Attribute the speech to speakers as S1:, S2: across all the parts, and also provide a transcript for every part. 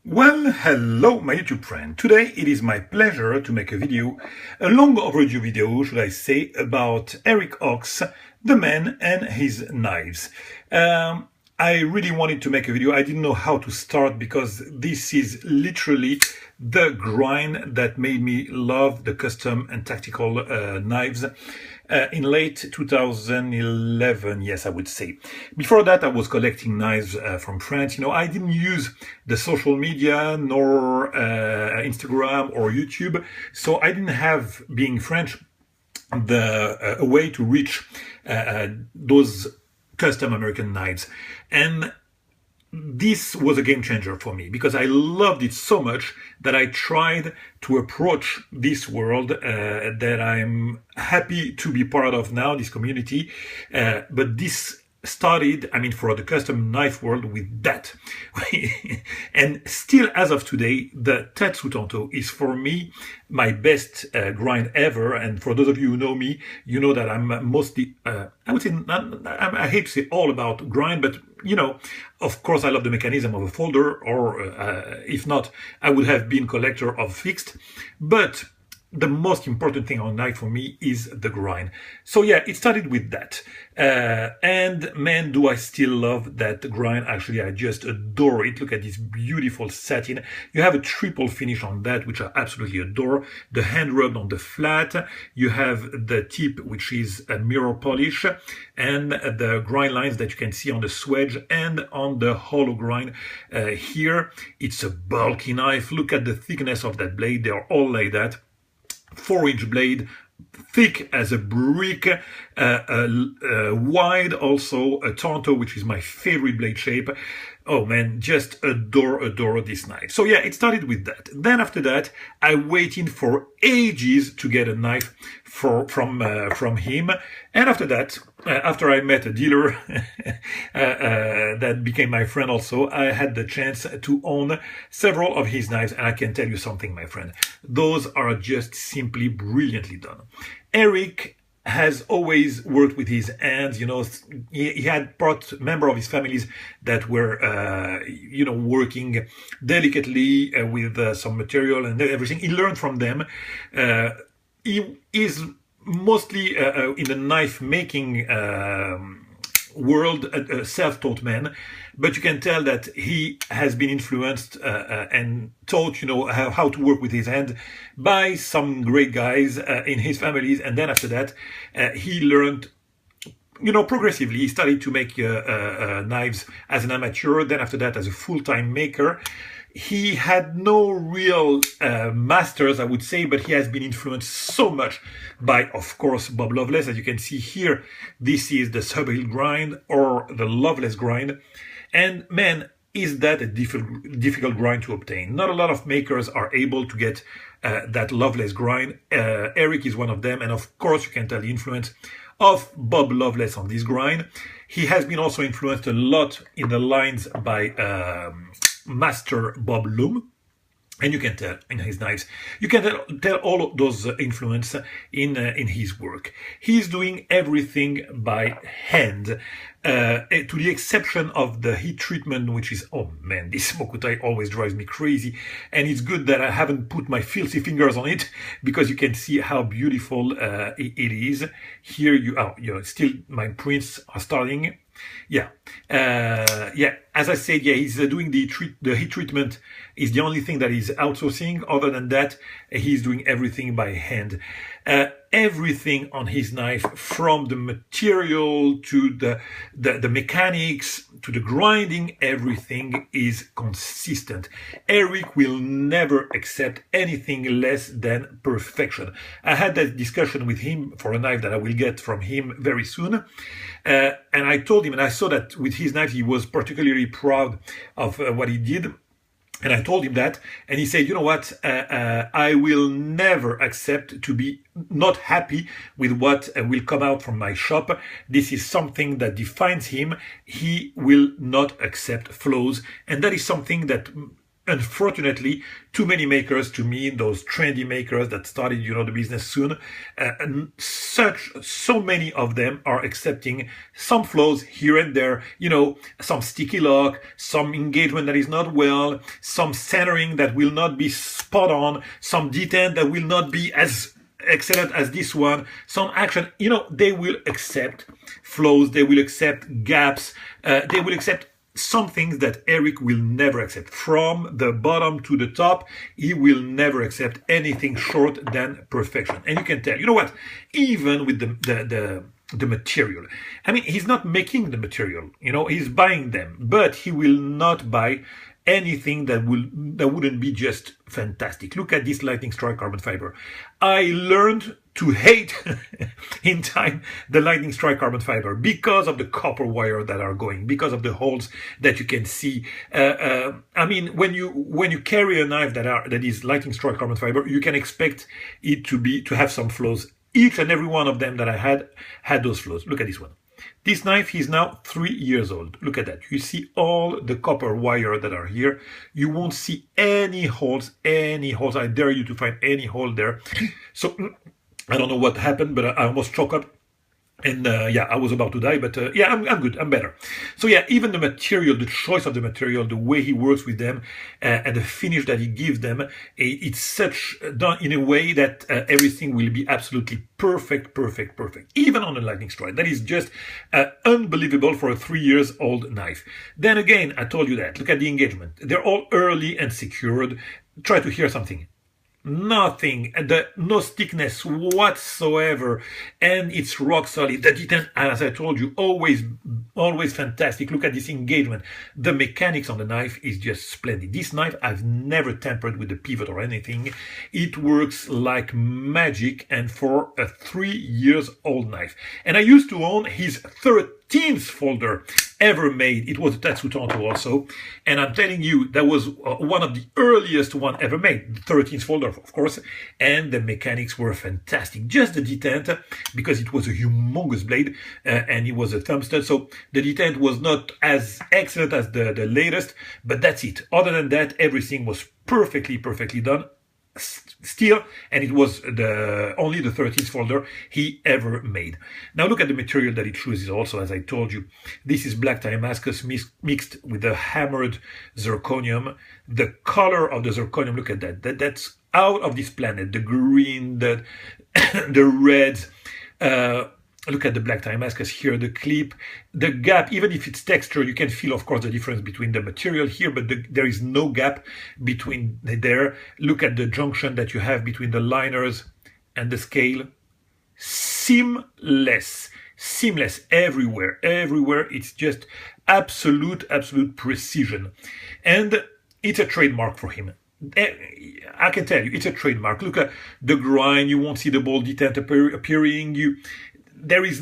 S1: Well, hello my YouTube friend. Today it is my pleasure to make a video, a long overdue video, should I say, about Eric Ochs, the man and his knives. I really wanted to make a video. I didn't know how to start because this is literally the grind that made me love the custom and tactical knives in late 2011, yes, I would say. Before that, I was collecting knives from France. You know, I didn't use the social media nor Instagram or YouTube, so I didn't have, being French, a way to reach those custom American knives. And this was a game changer for me because I loved it so much that I tried to approach this world that I'm happy to be part of now, this community. But this started, I mean, for the custom knife world with that. And still, as of today, the Tatsu Tanto is for me my best grind ever. And for those of you who know me, you know that I'm mostly, I would say, I hate to say all about grind, but you know, of course, I love the mechanism of a folder, or if not, I would have been collector of fixed. But the most important thing on knife for me is the grind. So yeah, it started with that. And man, do I still love that grind. Actually, I just adore it. Look at this beautiful satin. You have a triple finish on that, which I absolutely adore. The hand rub on the flat. You have the tip, which is a mirror polish, and the grind lines that you can see on the swedge and on the hollow grind. Here, it's a bulky knife. Look at the thickness of that blade. They are all like that. 4-inch blade, thick as a brick, wide also, a Tanto, which is my favorite blade shape. Oh man, just adore this knife. So yeah, it started with that. Then after that, I waited for ages to get a knife from him. And after that, after I met a dealer that became my friend also, I had the chance to own several of his knives. And I can tell you something, my friend, those are just simply brilliantly done. Eric has always worked with his hands. You know, he had brought member of his families that were, you know, working delicately with some material and everything. He learned from them. He is mostly in the knife making world, a self-taught man, but you can tell that he has been influenced and taught, you know, how to work with his hand by some great guys in his families. And then after that, he learned, you know, progressively. He started to make knives as an amateur. Then after that, as a full-time maker. He had no real masters, I would say, but he has been influenced so much by, of course, Bob Loveless. As you can see here, this is the Subtle grind or the Loveless grind. And man, is that a difficult grind to obtain. Not a lot of makers are able to get that Loveless grind. Eric is one of them. And of course, you can tell the influence of Bob Loveless on this grind. He has been also influenced a lot in the lines by Master Bob Loom, and you can tell in his knives. You can tell all of those influence in his work. He's doing everything by hand, to the exception of the heat treatment, which is, oh man, this Mokutai always drives me crazy. And it's good that I haven't put my filthy fingers on it because you can see how beautiful it is. Here you know, still my prints are starting. Yeah, yeah. As I said, yeah, he's doing the heat treatment is the only thing that he's outsourcing. Other than that, he's doing everything by hand. Everything on his knife, from the material to the mechanics to the grinding, everything is consistent. Eric will never accept anything less than perfection. I had that discussion with him for a knife that I will get from him very soon. And I told him, and I saw that with his knife, he was particularly proud of what he did. And I told him that, and he said, you know what, I will never accept to be not happy with what will come out from my shop. This is something that defines him. He will not accept flaws. And that is something that unfortunately, too many makers, to me, those trendy makers that started, the business soon, and so many of them are accepting some flaws here and there, some sticky lock, some engagement that is not well, some centering that will not be spot on, some detent that will not be as excellent as this one, some action, they will accept flaws, they will accept gaps, they will accept some things that Eric will never accept. From the bottom to the top, he will never accept anything short than perfection. And you can tell, you know what, even with the material, I mean, he's not making the material, he's buying them, but he will not buy anything that wouldn't be just fantastic. Look at this lightning strike carbon fiber. I learned to hate in time the lightning strike carbon fiber because of the copper wire that are going, because of the holes that you can see. I mean, when you carry a knife that is lightning strike carbon fiber, you can expect it to have some flaws. Each and every one of them that I had those flaws. Look at this one. This knife is now 3 years old. Look at that. You see all the copper wire that are here. You won't see any holes. I dare you to find any hole there. So I don't know what happened, but I almost choked up. And I was about to die, but I'm good. I'm better. So even the material, the choice of the material, the way he works with them, and the finish that he gives them, it's done in a way that everything will be absolutely perfect. Even on a lightning strike. That is just unbelievable for a 3 years old knife. Then again, I told you that. Look at the engagement. They're all early and secured. Try to hear something. Nothing, no stickness whatsoever, and it's rock solid. The detent, as I told you, always fantastic. Look at this engagement. The mechanics on the knife is just splendid. This knife, I've never tampered with the pivot or anything. It works like magic, and for a 3 years old knife. And I used to own his 13th folder ever made. It was a Tatsu Tanto also, and I'm telling you, that was one of the earliest one ever made, the 13th folder, of course, and the mechanics were fantastic. Just the detent, because it was a humongous blade, and it was a thumb stud, so the detent was not as excellent as the latest, but that's it. Other than that, everything was perfectly done. Still, and it was only the 13th folder he ever made. Now look at the material that it chooses also, as I told you. This is black Damascus mixed with the hammered zirconium. The color of the zirconium, look at that. That's out of this planet. The green, the reds. Look at the black Damascus here, the clip, the gap. Even if it's texture, you can feel, of course, the difference between the material here, but there is no gap between there. Look at the junction that you have between the liners and the scale. Seamless everywhere. It's just absolute precision. And it's a trademark for him. I can tell you, it's a trademark. Look at the grind. You won't see the ball detent appearing. There is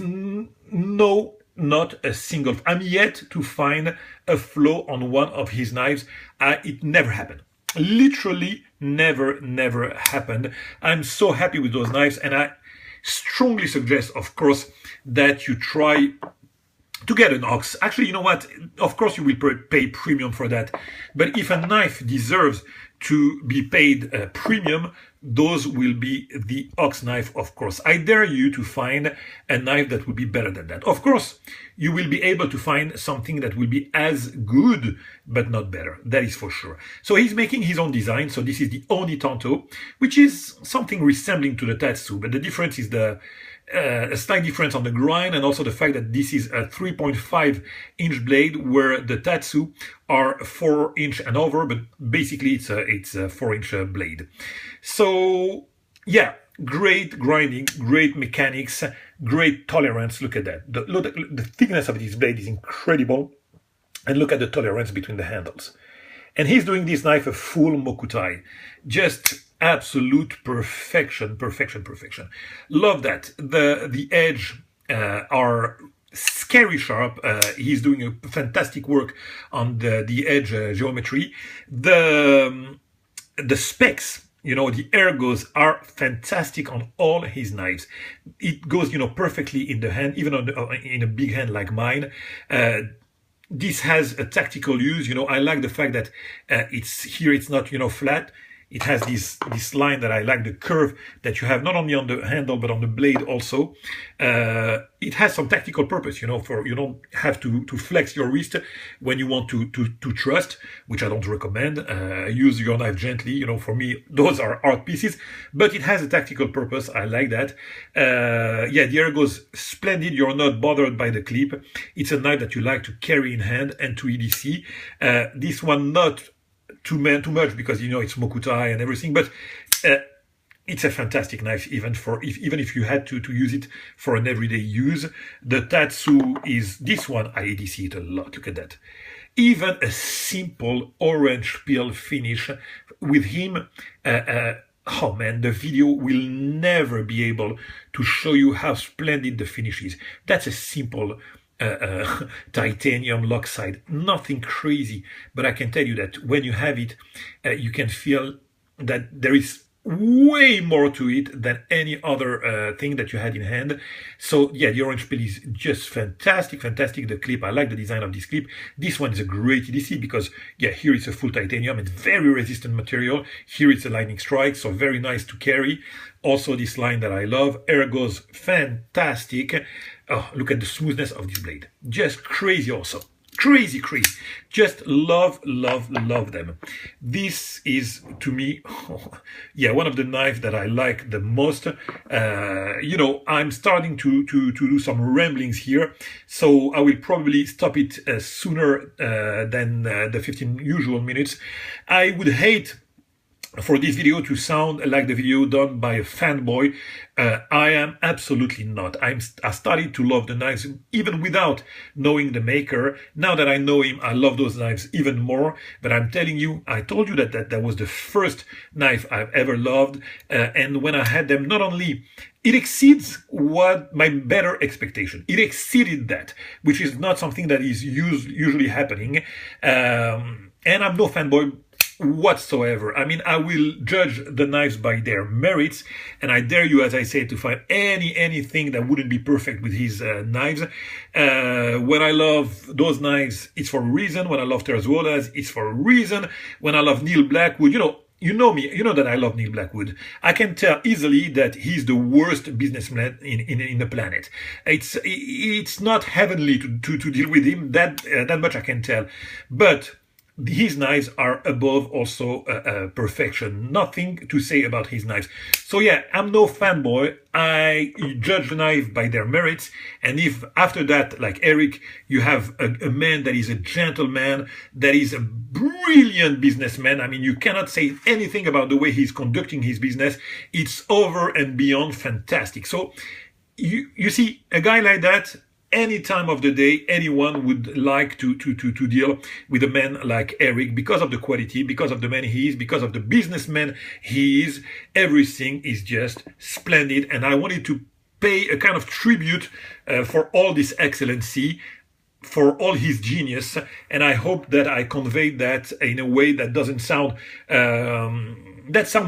S1: not a single. I'm yet to find a flaw on one of his knives. It never happened. Literally never happened. I'm so happy with those knives, and I strongly suggest, of course, that you try to get an Ochs. Actually, you know what? Of course, you will pay premium for that. But if a knife deserves to be paid premium, those will be the Ochs knife, of course. I dare you to find a knife that will be better than that. Of course, you will be able to find something that will be as good, but not better. That is for sure. So he's making his own design. So this is the Oni Tanto, which is something resembling to the Tatsu, but the difference is a slight difference on the grind, and also the fact that this is a 3.5-inch blade, where the Tatsu are 4-inch and over, but basically it's a 4-inch blade. So great grinding, great mechanics, great tolerance. Look at that. The thickness of this blade is incredible, and look at the tolerance between the handles. And he's doing this knife a full mokutai, just absolute perfection. Love that. The edge are scary sharp. He's doing a fantastic work on the edge geometry. The specs, the ergos are fantastic on all his knives. It goes, perfectly in the hand, even in a big hand like mine. This has a tactical use. I like the fact that it's not, flat. It has this line that I like, the curve that you have not only on the handle but on the blade also. It has some tactical purpose, for you don't have to flex your wrist when you want to thrust, which I don't recommend. Use your knife gently. For me, those are art pieces, but it has a tactical purpose. I like that. Yeah, the ergo's splendid. You're not bothered by the clip. It's a knife that you like to carry in hand and to EDC. This one not too much because it's Mokutai and everything, but it's a fantastic knife even if you had to use it for an everyday use. The Tatsu is this one. I EDC it a lot. Look at that. Even a simple orange peel finish with him. Oh man, the video will never be able to show you how splendid the finish is. That's a simple titanium lockside, nothing crazy, but I can tell you that when you have it, you can feel that there is way more to it than any other thing that you had in hand. So yeah, the orange peel is just fantastic. The clip, I like the design of this clip. This one is a great EDC because yeah, here it's a full titanium. It's very resistant material. Here it's a lightning strike, so very nice to carry. Also this line that I love, ergo's fantastic. Oh, look at the smoothness of this blade. Just crazy also. Crazy. Just love them. This is, to me, yeah, one of the knives that I like the most. I'm starting to do some ramblings here, so I will probably stop it sooner than the 15 usual minutes. I would hate for this video to sound like the video done by a fanboy. I am absolutely not. I started to love the knives even without knowing the maker. Now that I know him, I love those knives even more. But I'm telling you, I told you that was the first knife I've ever loved. And when I had them, not only it exceeds what my better expectation. It exceeded that, which is not something that is usually happening. And I'm no fanboy whatsoever. I mean, I will judge the knives by their merits, and I dare you, as I say, to find anything that wouldn't be perfect with his knives. When I love those knives, it's for a reason. When I love Terzuola's, it's for a reason. When I love Neil Blackwood, you know me, you know that I love Neil Blackwood. I can tell easily that he's the worst businessman in the planet. It's not heavenly to deal with him. That much I can tell, but his knives are above also perfection. Nothing to say about his knives. So yeah, I'm no fanboy. I judge the knife by their merits. And if after that, like Eric, you have a man that is a gentleman, that is a brilliant businessman. I mean, you cannot say anything about the way he's conducting his business. It's over and beyond fantastic. So you see, a guy like that, any time of the day, anyone would like to deal with a man like Eric because of the quality, because of the man he is, because of the businessman he is. Everything is just splendid, and I wanted to pay a kind of tribute for all this excellency, for all his genius, and I hope that I conveyed that in a way that doesn't sound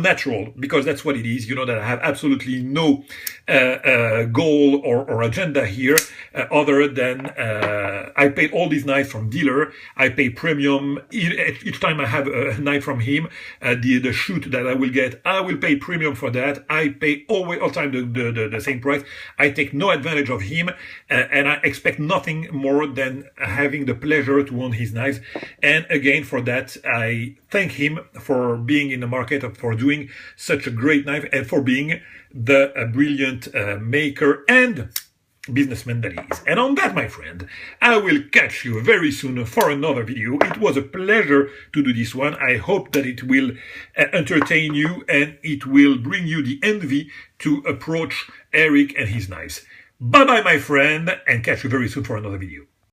S1: natural, because that's what it is. You know that I have absolutely no goal or agenda here other than I paid all these knives from dealer. I pay premium each time I have a knife from him. The shoot that I will get, I will pay premium for that. I pay all time the same price. I take no advantage of him, and I expect nothing more than having the pleasure to own his knives. And again, for that, I thank him for being in the market, for doing such a great knife, and for being the brilliant maker and businessman that he is. And on that, my friend, I will catch you very soon for another video. It was a pleasure to do this one. I hope that it will entertain you and it will bring you the envy to approach Eric and his knives. Bye bye, my friend, and catch you very soon for another video.